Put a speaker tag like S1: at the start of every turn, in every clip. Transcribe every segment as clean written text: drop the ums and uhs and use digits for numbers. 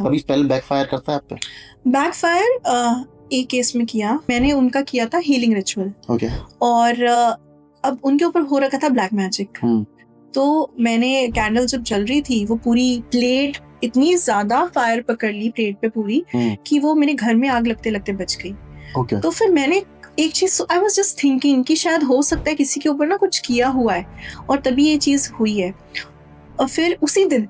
S1: कभी spell backfire करता है आप पे?
S2: बैकफायर एक केस में किया मैंने, उनका किया था हीलिंग रिचुअल।
S1: ओके।
S2: और अब उनके ऊपर हो रखा था ब्लैक मैजिक। तो मैंने कैंडल जब जल रही थी, वो पूरी प्लेट इतनी ज्यादा फायर पकड़ ली प्लेट पे पूरी कि वो मेरे घर में आग लगते लगते बच गई।
S1: ओके।
S2: तो फिर मैंने एक चीज, आई वाज जस्ट थिंकिंग कि शायद हो सकता है किसी के ऊपर ना कुछ किया हुआ है और तभी ये चीज हुई है। और फिर उसी दिन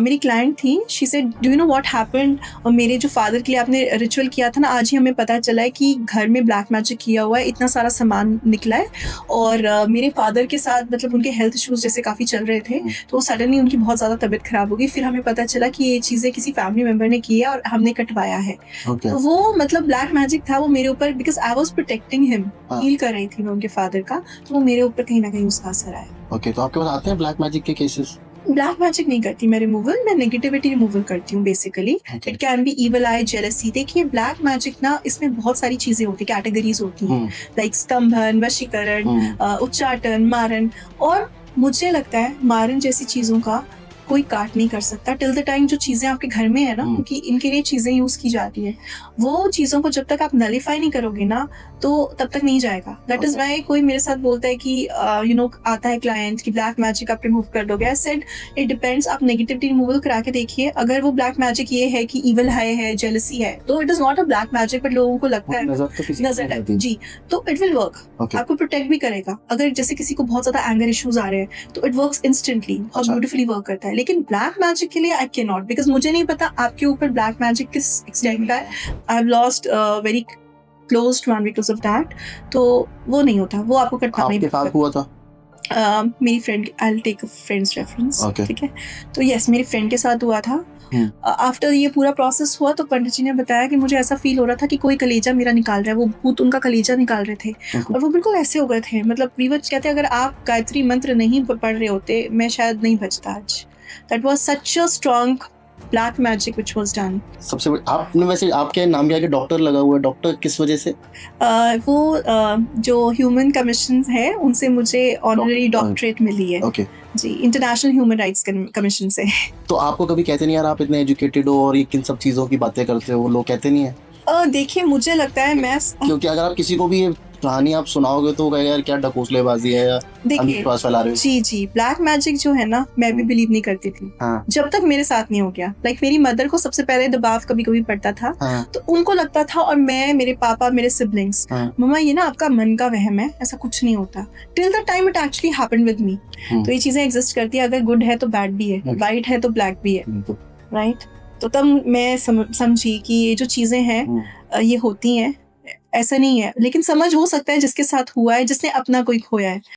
S2: मेरी क्लाइंट थी, she said do you know what happened, और मेरे जो फादर के लिए आपने रिचुअल किया था ना, आज ही हमें पता चला है कि घर में ब्लैक मैजिक किया हुआ है, इतना सारा सामान निकला है। और मेरे फादर के साथ मतलब उनके हेल्थ इश्यूज जैसे काफ़ी चल रहे थे, तो सडनली उनकी बहुत ज़्यादा तबीयत खराब हो गई। फिर हमें पता चला कि ये चीज़ें किसी फैमिली मेम्बर ने की है और हमने कटवाया है।
S1: ओके।
S2: तो वो मतलब ब्लैक मैजिक था वो मेरे ऊपर, because I was protecting him, heal कर रही थी मैं उनके फादर का, तो वो मेरे ऊपर कहीं ना कहीं उसका असर आया।
S1: ओके, तो आपके पास आते हैं ब्लैक मैजिक के केसेस?
S2: ब्लैक मैजिक नहीं करती मैं रिमूवल, मैं नेगेटिविटी रिमूवल करती हूँ basically. It can be evil I, jealousy. देखिए ब्लैक मैजिक ना, इसमें बहुत सारी चीजें होती है, कैटेगरीज होती हैं, लाइक स्तंभन, वशीकरण, उच्चाटन, मारन। और मुझे लगता है मारन जैसी चीजों का कोई काट नहीं कर सकता टिल द टाइम जो चीजें आपके घर में है ना, क्योंकि इनके लिए चीजें यूज की जाती है, वो चीजों को जब तक आप नलीफाई नहीं करोगे ना, तो तब तक नहीं जाएगा। दैट इज वाई कोई मेरे साथ बोलता है कि यू नो आता है क्लाइंट कि ब्लैक मैजिक आप रिमूव कर दोगे। आई सेड इट डिपेंड्स, आप नेगेटिविटी रिमूवल करा के देखिए। अगर वो ब्लैक मैजिक ये है कि इविल है, जेलसी है, तो it is not a black magic, but लोगों को लगता है नजर है जी, तो इट विल वर्क। आपको प्रोटेक्ट भी करेगा। अगर जैसे किसी को बहुत ज्यादा एंगर इश्यूज आ रहे हैं, तो इट वर्क्स इंस्टेंटली और ब्यूटीफुली वर्क करता है। लेकिन ब्लैक मैजिक के लिए आई कैन नॉट, बिकॉज मुझे नहीं पता आपके ऊपर ब्लैक मैजिक किस एक्सटेंट का है। I have lost very close to one because of that. तो वो नहीं होता, वो आपको कटवाना ही
S1: आपके साथ हुआ था?
S2: मेरी friend, I will take a friend's reference, ठीक है। तो यस, मेरी फ्रेंड के साथ हुआ था। आफ्टर ये पूरा प्रोसेस हुआ तो पंडित जी ने बताया कि मुझे ऐसा फील हो रहा था कि कोई कलेजा मेरा निकाल रहा है, वो भूत उनका कलेजा निकाल रहे थे। और वो बिल्कुल ऐसे हो गए थे, मतलब रीवर्स कहते हैं, अगर आप गायत्री मंत्र नहीं पढ़ रहे होते, मैं शायद नहीं बचता आज। That was such a strong black magic which was done.
S1: सबसे आपने वैसे आपके नाम के आगे डॉक्टर लगा हुआ है, डॉक्टर किस वजह से?
S2: वो जो ह्यूमन कमीशन है उनसे मुझे ऑनररी डॉक्टरेट मिली है।
S1: ओके
S2: जी, इंटरनेशनल ह्यूमन राइट्स कमीशन से।
S1: तो आपको कभी कहते नहीं यार आप इतने एजुकेटेड हो और ये किन सब चीजों की बातें करते हो, वो लोग कहते नहीं है?
S2: देखिए मुझे लगता है मैं
S1: क्योंकि अगर आप किसी को भी ये कहानी आप सुनाओगे तो कहेगा यार क्या ढकोसलेबाजी है या अंधविश्वास फैला रहे हो।
S2: जी, ब्लैक मैजिक जो है ना, मैं भी बिलीव नहीं करती थी जब तक मेरे साथ नहीं हो गया। लाइक मेरी मदर को सबसे पहले दबाव कभी कभी पड़ता था, तो उनको लगता था, और मैं, मेरे पापा, मेरे सिबलिंग्स, मम्मा ये ना आपका मन का वहम है, ऐसा कुछ नहीं होता। Till the time it actually happened with me. तो ये चीजें एग्जिस्ट करती है, अगर गुड है तो बैड भी है, वाइट है तो ब्लैक भी है, राइट। तो तब मैं समझी कि ये जो चीजें हैं ये होती हैं, ऐसा नहीं है। लेकिन समझ हो सकता है जिसके साथ हुआ है, जिसने अपना कोई खोया है।